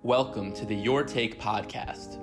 Welcome to the Your Take podcast.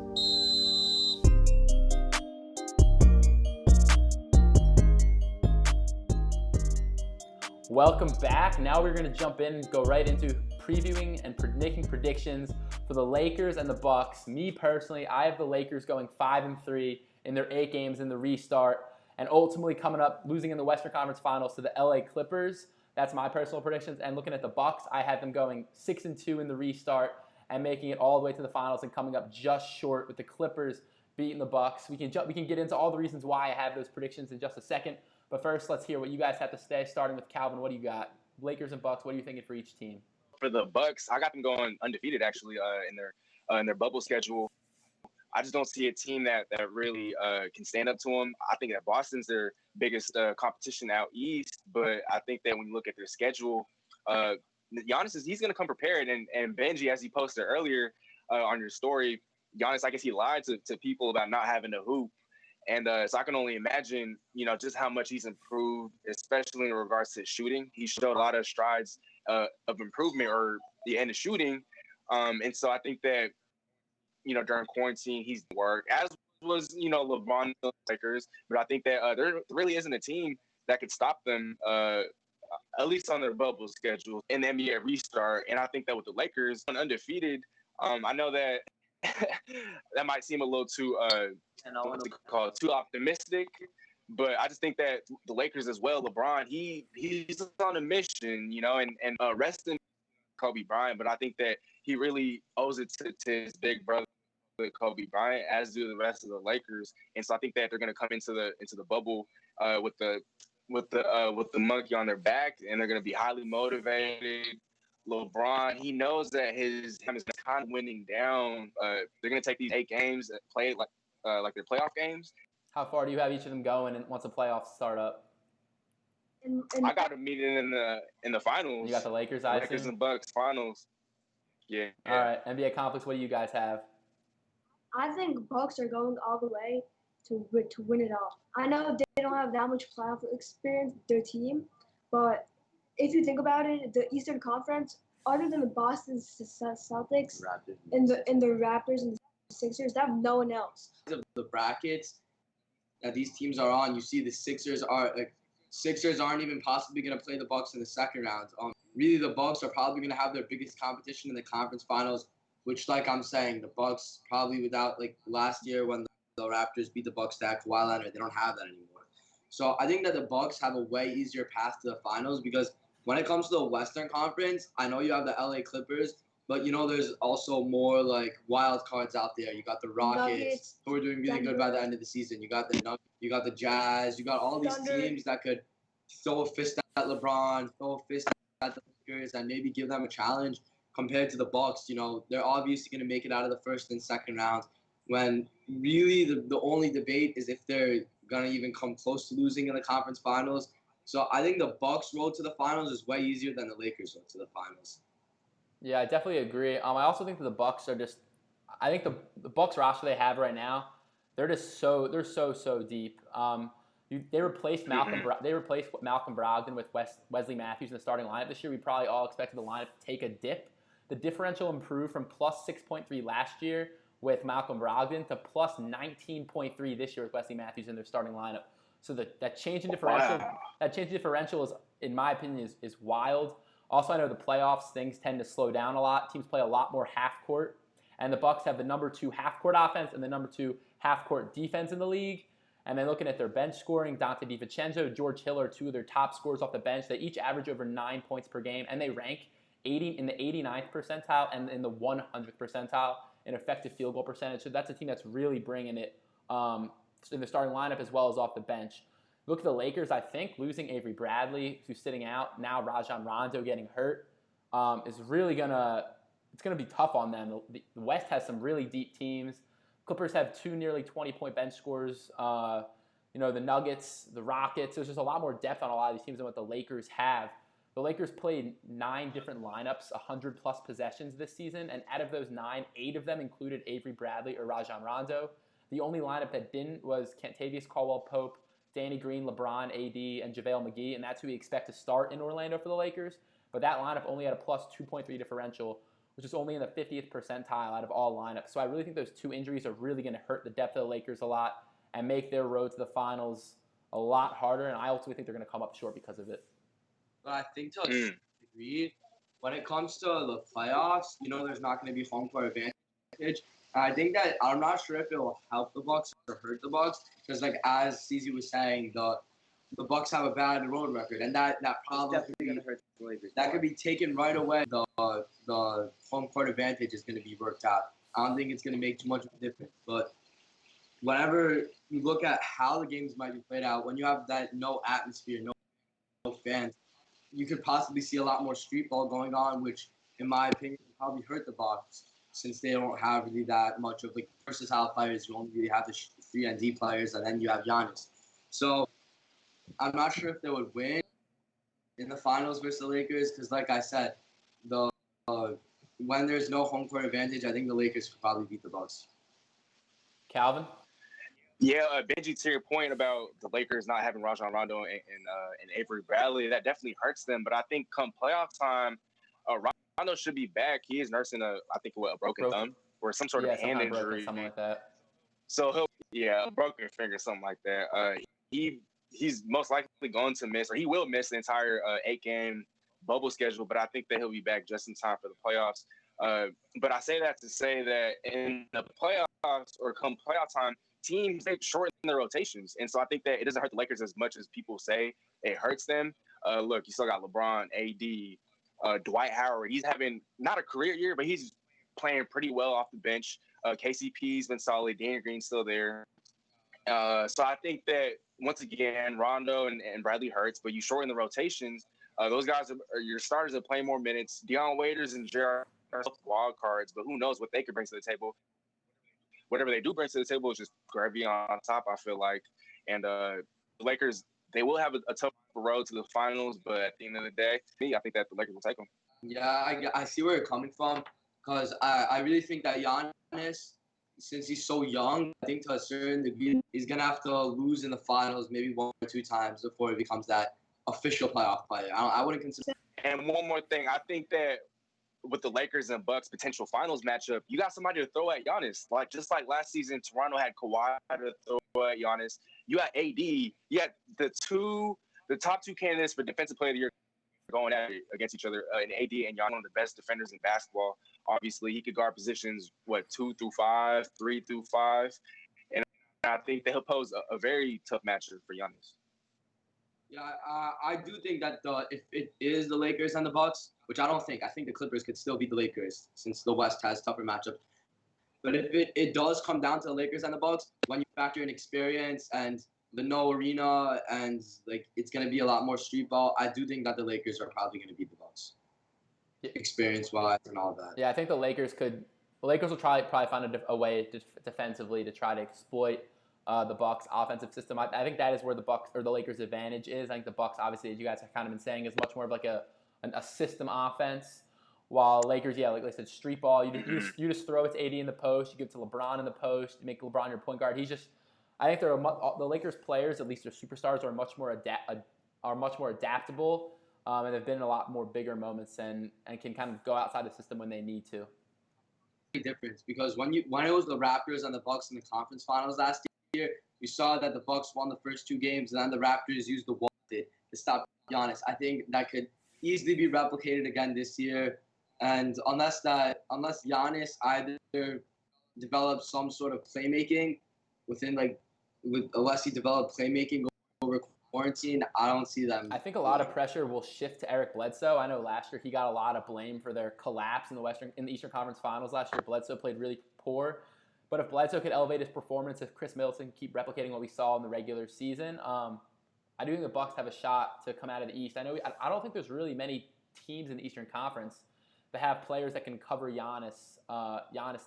Welcome back. Now we're going to jump in and go right into previewing and making predictions for the Lakers and the Bucks. Me personally, I have the Lakers going 5-3 in their 8 games in the restart, and ultimately coming up losing in the Western Conference Finals to the LA Clippers. That's my personal predictions. And looking at the Bucks, I had them going 6-2 in the restart and making it all the way to the finals and coming up just short with the Clippers beating the Bucks. We can get into all the reasons why I have those predictions in just a second. But first, let's hear what you guys have to say, starting with Calvin. What do you got? Lakers and Bucks, what are you thinking for each team? For the Bucks, I got them going undefeated, actually, in their bubble schedule. I just don't see a team that really can stand up to them. I think that Boston's their biggest competition out east, but I think that when you look at their schedule, Giannis he's going to come prepared. And Benji, as he posted earlier on your story, Giannis, I guess he lied to people about not having to hoop. And so I can only imagine, just how much he's improved, especially in regards to shooting. He showed a lot of strides of improvement or the end of shooting. And so I think that, during quarantine, he's worked, as was, LeBron and the Lakers. But I think that there really isn't a team that could stop them, at least on their bubble schedule in the NBA restart. And I think that with the Lakers undefeated, I know that that might seem a little too too optimistic, but I just think that the Lakers as well, LeBron, he's on a mission, and resting Kobe Bryant, but I think that he really owes it to his big brother Kobe Bryant, as do the rest of the Lakers. And so I think that they're going to come into the bubble with the monkey on their back, and they're going to be highly motivated. LeBron, he knows that his time is kind of winding down. They're going to take these 8 games and play like their playoff games. How far do you have each of them going and once the playoffs start up? I got them meeting in the finals. You got the Lakers, Lakers and Bucks finals. Yeah. All right, NBA Complex, what do you guys have? I think Bucks are going all the way to win it all. I know they don't have that much playoff experience, their team, but if you think about it, the Eastern Conference, other than the Boston Celtics and the Raptors and the Sixers, they have no one else. Of the brackets that these teams are on, you see the Sixers aren't even possibly going to play the Bucks in the second round. Really, the Bucks are probably going to have their biggest competition in the conference finals, which, like I'm saying, the Bucks probably without, like last year when the Raptors beat the Bucks to Kawhi Leonard, they don't have that anymore. So I think that the Bucks have a way easier path to the finals because when it comes to the Western Conference, I know you have the LA Clippers, but there's also more like wild cards out there. You got the Rockets, who are doing really good by the end of the season. You got the Nuggets, you got the Jazz, you got all these teams that could throw a fist at LeBron, throw a fist at the Lakers, and maybe give them a challenge compared to the Bucks. They're obviously going to make it out of the first and second rounds when really the only debate is if they're going to even come close to losing in the conference finals. So I think the Bucks' road to the finals is way easier than the Lakers' road to the finals. Yeah, I definitely agree. I also think that the Bucks are just – I think the Bucks roster they have right now, they're so deep. They replaced Malcolm Brogdon with Wesley Matthews in the starting lineup this year. We probably all expected the lineup to take a dip. The differential improved from plus 6.3 last year with Malcolm Brogdon to plus 19.3 this year with Wesley Matthews in their starting lineup. So that change in differential is, in my opinion, is wild. Also, I know the playoffs, things tend to slow down a lot. Teams play a lot more half court, and the Bucks have the number 2 half court offense and the number 2 half court defense in the league. And then looking at their bench scoring, Dante DiVincenzo, George Hill are 2 of their top scorers off the bench. They each average over 9 points per game, and they rank in the 89th percentile and in the 100th percentile in effective field goal percentage. So that's a team that's really bringing it in the starting lineup as well as off the bench. Look at the Lakers, I think losing Avery Bradley, who's sitting out, now Rajon Rondo getting hurt, is really it's gonna be tough on them. The West has some really deep teams. Clippers have 2 nearly 20-point bench scorers. The Nuggets, the Rockets, there's just a lot more depth on a lot of these teams than what the Lakers have. The Lakers played 9 different lineups, 100-plus possessions this season, and out of those 9, 8 of them included Avery Bradley or Rajon Rondo. The only lineup that didn't was Kentavious Caldwell-Pope, Danny Green, LeBron, AD, and JaVale McGee, and that's who we expect to start in Orlando for the Lakers. But that lineup only had a plus 2.3 differential which is only in the 50th percentile out of all lineups. So I really think those two injuries are really going to hurt the depth of the Lakers a lot and make their road to the finals a lot harder. And I ultimately think they're going to come up short because of it. But I think to a certain degree, when it comes to the playoffs, there's not going to be home court advantage. And I think that I'm not sure if it will help the Bucks or hurt the Bucks because, like as CZ was saying, the Bucks have a bad road record, and that problem could be, hurt the Lakers. That could be taken right away. The home court advantage is going to be worked out. I don't think it's going to make too much of a difference. But whenever you look at how the games might be played out, when you have that no atmosphere, no fans, you could possibly see a lot more street ball going on, which, in my opinion, would probably hurt the Bucks since they don't have really that much of like versatile players. You only really have the 3 and D players, and then you have Giannis. So I'm not sure if they would win in the finals versus the Lakers because, like I said, when there's no home court advantage, I think the Lakers could probably beat the Bucks. Calvin? Yeah, Benji, to your point about the Lakers not having Rajon Rondo and Avery Bradley, that definitely hurts them. But I think come playoff time, Rondo should be back. He is nursing a broken thumb or some sort of hand injury. Something like that. So a broken finger, something like that. He's most likely going to miss, or he will miss the entire 8-game bubble schedule. But I think that he'll be back just in time for the playoffs. But I say that to say that in the playoffs or come playoff time, teams, they shorten their rotations. And so I think that it doesn't hurt the Lakers as much as people say it hurts them. Look, you still got LeBron, AD, Dwight Howard. He's having not a career year, but he's playing pretty well off the bench. KCP's been solid. Danny Green's still there. So I think that, once again, Rondo and Bradley hurts, but you shorten the rotations. Those guys are your starters that play more minutes. Deion Waiters and J.R. are wild cards, but who knows what they could bring to the table. Whatever they do bring to the table is just gravy on top, I feel like. And the Lakers, they will have a tough road to the finals, but at the end of the day, I think that the Lakers will take them. Yeah, I see where you're coming from because I really think that Giannis, since he's so young, I think to a certain degree, he's going to have to lose in the finals maybe 1 or 2 times before he becomes that official playoff player. I wouldn't consider. And one more thing, I think that with the Lakers and Bucks potential finals matchup, you got somebody to throw at Giannis. Just like last season, Toronto had Kawhi to throw at Giannis. You got AD. You got the top 2 candidates for Defensive Player of the Year going at it against each other. And AD and Giannis, one of the best defenders in basketball. Obviously, he could guard positions 2 through 5, 3 through 5, and I think that he'll pose a very tough matchup for Giannis. Yeah, I do think that if it is the Lakers and the Bucks, which I think the Clippers could still beat the Lakers since the West has tougher matchups. But if it does come down to the Lakers and the Bucks, when you factor in experience and the no arena and it's going to be a lot more street ball, I do think that the Lakers are probably going to beat the Bucks, experience-wise and all that. Yeah, I think the Lakers will probably find a way defensively to try to exploit the Bucks' offensive system. I think that is where the Bucks or the Lakers' advantage is. I think the Bucks, obviously, as you guys have kind of been saying, is much more of like a system offense, while Lakers, like I said, street ball. You just throw it to AD in the post. You give it to LeBron in the post. You make LeBron your point guard. I think the Lakers players, at least their superstars, are much more adaptable, and have been in a lot more bigger moments and can kind of go outside the system when they need to. Difference because when it was the Raptors and the Bucks in the conference finals last year, you saw that the Bucks won the first 2 games, and then the Raptors used the wall to stop Giannis. I think that could easily be replicated again this year, and unless Giannis either develops some sort of playmaking unless he developed playmaking over quarantine, I don't see them. I think a lot of pressure will shift to Eric Bledsoe. I know last year he got a lot of blame for their collapse in the Eastern Conference Finals last year. Bledsoe played really poor. But if Bledsoe could elevate his performance, if Chris Middleton can keep replicating what we saw in the regular season, I do think the Bucks have a shot to come out of the East. I don't think there's really many teams in the Eastern Conference that have players that can cover Giannis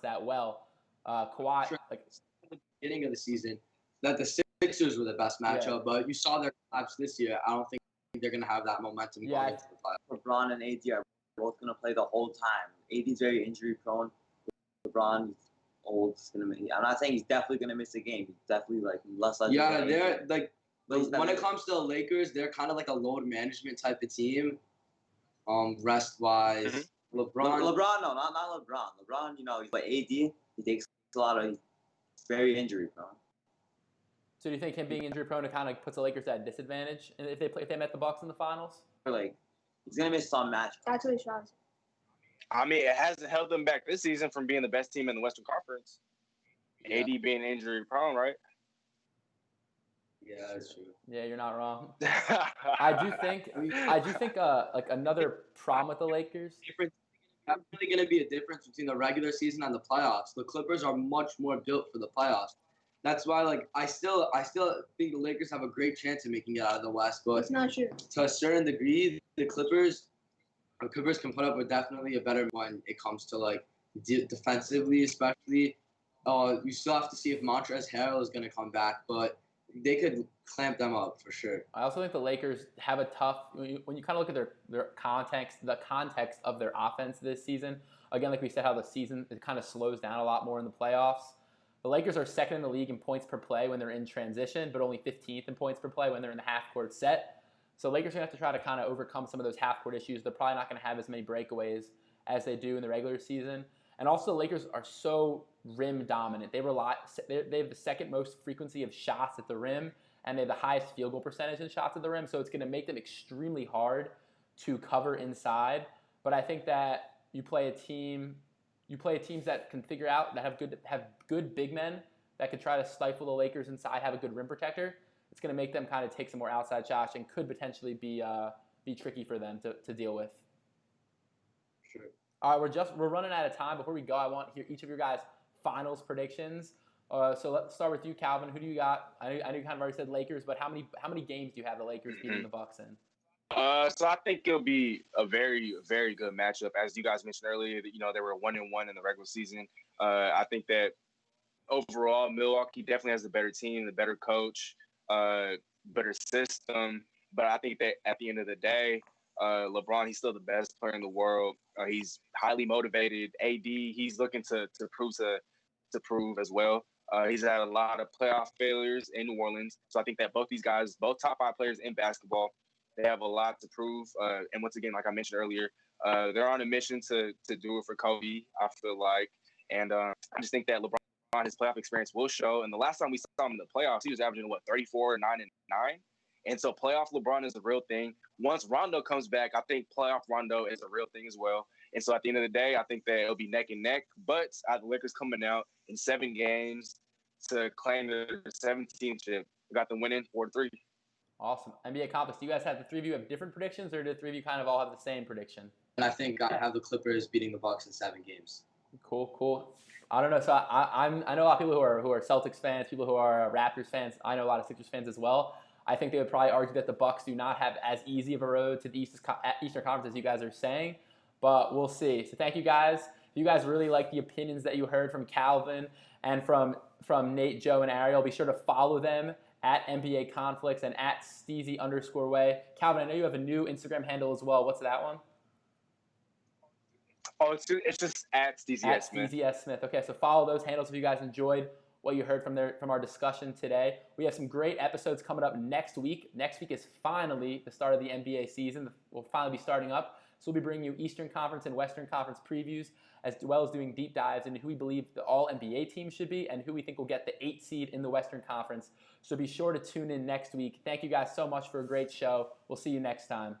that well. Kawhi, at the beginning of the season, that the Sixers were the best matchup, but you saw their collapse this year. I don't think they're going to have that momentum going into the playoffs. LeBron and AD are both going to play the whole time. AD's very injury prone. LeBron, old. I'm not saying he's definitely going to miss a game. He's definitely less likely. Yeah, they're when it comes to the Lakers, they're kind of like a load management type of team. Rest wise, LeBron. LeBron, no, not LeBron. LeBron, but AD, he takes a lot of, he's very injury prone. So do you think him being injury prone kind of puts the Lakers at a disadvantage if they met the Bucks in the finals? Like, he's gonna miss some match. That's what he's trying to say. I mean, it hasn't held them back this season from being the best team in the Western Conference. Yeah. AD being injury prone, right? Yeah, that's true. Yeah, you're not wrong. I do think like another problem with the Lakers. That's really going to be a difference between the regular season and the playoffs. The Clippers are much more built for the playoffs. That's why, like, I still think the Lakers have a great chance of making it out of the West. But It's not true. to a certain degree, the Clippers can put up with definitely a better when it comes to like defensively, especially. You still have to see if Montrezl Harrell is going to come back, but they could clamp them up for sure. I also think the Lakers have a tough when you kind of look at their context, the context of their offense this season. Again, like we said, how the season it kind of slows down a lot more in the playoffs. The Lakers are second in the league in points per play when they're in transition, but only 15th in points per play when they're in the half-court set. So Lakers are going to have to try to kind of overcome some of those half-court issues. They're probably not going to have as many breakaways as they do in the regular season. And also the Lakers are so rim dominant. They have the second most frequency of shots at the rim, and they have the highest field goal percentage in shots at the rim. So it's going to make them extremely hard to cover inside. But I think that you play teams that can figure out, that have good big men that could try to stifle the Lakers inside, have a good rim protector. It's going to make them kind of take some more outside shots and could potentially be tricky for them to deal with. Sure. All right, we're running out of time. Before we go, I want to hear each of your guys' finals predictions. So let's start with you, Calvin. Who do you got? I know you kind of already said Lakers, but how many games do you have the Lakers beating the Bucks in? So I think it'll be a very, very good matchup. As you guys mentioned earlier, that they were 1-1 in the regular season. I think that overall, Milwaukee definitely has the better team, the better coach, better system. But I think that at the end of the day, LeBron, he's still the best player in the world. He's highly motivated. AD, he's looking to prove as well. He's had a lot of playoff failures in New Orleans. So I think that both these guys, both top 5 players in basketball, they have a lot to prove. And once again, like I mentioned earlier, they're on a mission to do it for Kobe, I feel like. And I just think that LeBron, his playoff experience will show. And the last time we saw him in the playoffs, he was averaging, 34, 9, and 9. And so playoff LeBron is a real thing. Once Rondo comes back, I think playoff Rondo is a real thing as well. And so at the end of the day, I think that it'll be neck and neck. But I have the Lakers coming out in 7 games to claim the 17th chip. We got them winning 4-3. Awesome. NBA Compass, do you guys have the three of you have different predictions, or do the three of you kind of all have the same prediction? And I think I have the Clippers beating the Bucks in 7 games. Cool. I don't know. So I know a lot of people who are Celtics fans, people who are Raptors fans. I know a lot of Sixers fans as well. I think they would probably argue that the Bucks do not have as easy of a road to the Eastern Conference as you guys are saying, but we'll see. So thank you guys. If you guys really like the opinions that you heard from Calvin and from Nate, Joe, and Ariel, be sure to follow them at NBA Conflicts and at Steezy_way. Calvin, I know you have a new Instagram handle as well. What's that one? Oh, it's just at Steezy S. Smith. Steezy S. Smith. Okay, so follow those handles if you guys enjoyed what you heard from our discussion today. We have some great episodes coming up next week. Next week is finally the start of the NBA season. We'll finally be starting up. So we'll be bringing you Eastern Conference and Western Conference previews, as well as doing deep dives into who we believe the all-NBA team should be and who we think will get the 8th seed in the Western Conference. So be sure to tune in next week. Thank you guys so much for a great show. We'll see you next time.